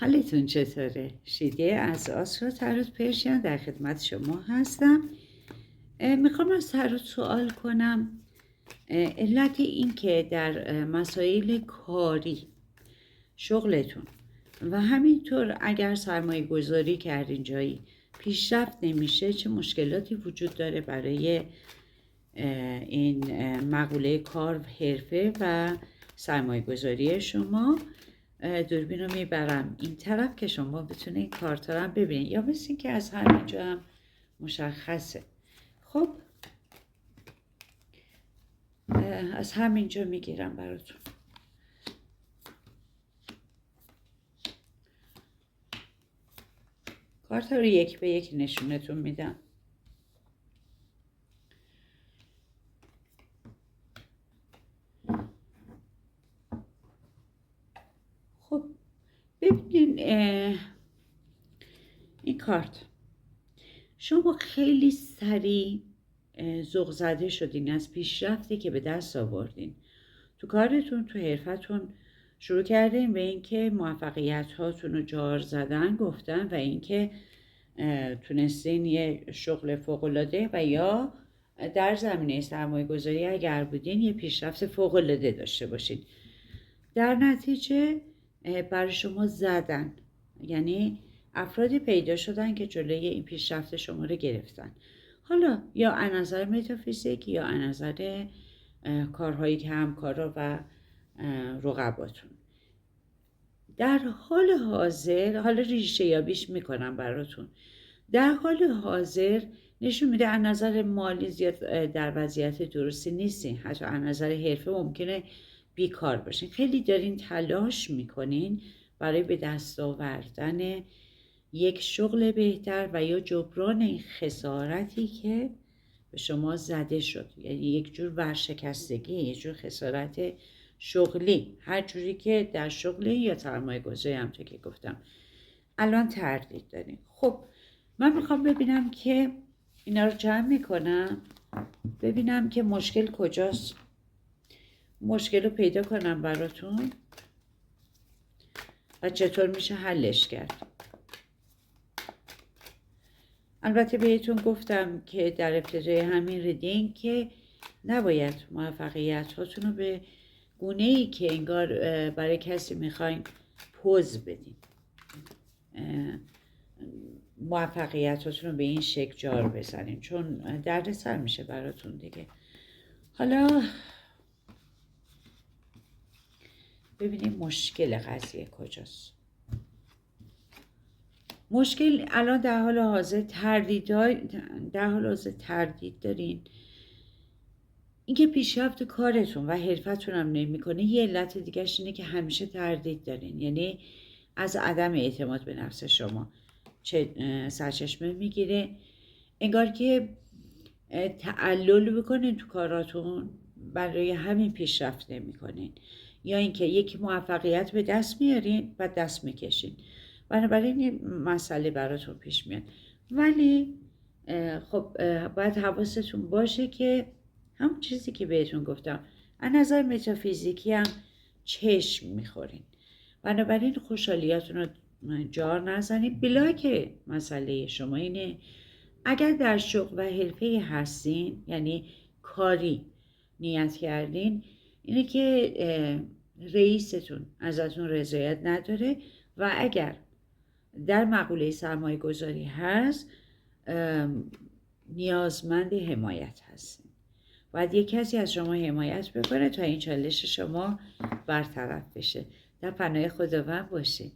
حالتون چطوره؟ شیده از آسرا تاروت پرشین در خدمت شما هستم. میخوام از تاروت سوال کنم علت این که در مسائل کاری شغلتون و همینطور اگر سرمایه گذاری کردین جایی پیشرفت نمیشه، چه مشکلاتی وجود داره برای این مقوله کار، حرفه و سرمایه گذاری شما. دوربین رو میبرم این طرف که شما بتونید کارتا رو ببینید، یا مثل این که از همینجا هم مشخصه. خب از همینجا میگیرم براتون. کارتا رو یک به یک نشونتون میدم. خب ببینین این کارت، شما خیلی سریع ذوق زده شدین از پیشرفتی که به دست آوردین تو کارتون، تو حرفتون. شروع کردین به اینکه موفقیت هاتون رو جار زدن گفتن و اینکه تونستین یه شغل فوق‌العاده و یا در زمینه سرمایه گذاری اگر بودین یه پیشرفت فوق‌العاده داشته باشین. در نتیجه برای شما زدن، یعنی افرادی پیدا شدن که جلوی این پیشرفت شما رو گرفتن، حالا یا از نظر متافیزیک یا از نظر کارهایی که همکارا و رقباتون. در حال حاضر، حالا ریشه یابیش میکنم براتون، در حال حاضر نشون میده از نظر مالی زیاد در وضعیت درستی نیستین، حتی از نظر حرفه ممکنه بیکار باشین. خیلی دارین تلاش میکنین برای به دست آوردن یک شغل بهتر و یا جبران این خسارتی که به شما زده شد، یعنی یک جور ورشکستگی، یک جور خسارت شغلی، هر جوری که در شغل یا سرمایه گذاری هم که گفتم الان تردید دارین. خب من میخوام ببینم که اینا رو جمع میکنم، ببینم که مشکل کجاست، مشکل رو پیدا کنم براتون و چطور میشه حلش کرد. البته بهتون گفتم که در ابتدای همین ریدینگ که نباید موفقیت هاتون رو به گونه ای که انگار برای کسی میخواین پوز بدین، موفقیت هاتون رو به این شکل جار بزنین، چون درد سر میشه براتون دیگه. حالا ببینیم مشکل قضیه کجاست. مشکل الان در حال حاضر تردید دارین، اینکه پیشرفت کارتون و حرفتون هم نمیکنه. یه علت دیگه‌اش اینه که همیشه تردید دارین، یعنی از عدم اعتماد به نفس شما سرچشمه میگیره، انگار که تعلل بکنین تو کاراتون، برای همین پیشرفت نمیکنین، یا اینکه یک موفقیت به دست میارین و دست میکشین، بنابراین این مسئله براتون پیش میاد. ولی خب باید حواستون باشه که همون چیزی که بهتون گفتم، از نظر متافیزیکی هم چشم میخورین، بنابراین خوشحالیاتون رو جار نزنید. بلا که مسئله شما اینه اگر در شغل و حرفه هستین، یعنی کاری نیت کردین، اینه که رئیستون ازتون رضایت نداره و اگر در مقوله سرمایه گذاری هست نیازمند حمایت هستین. باید یک کسی از شما حمایت بکنه تا این چالش شما برطرف بشه. در پناه خداوند باشین.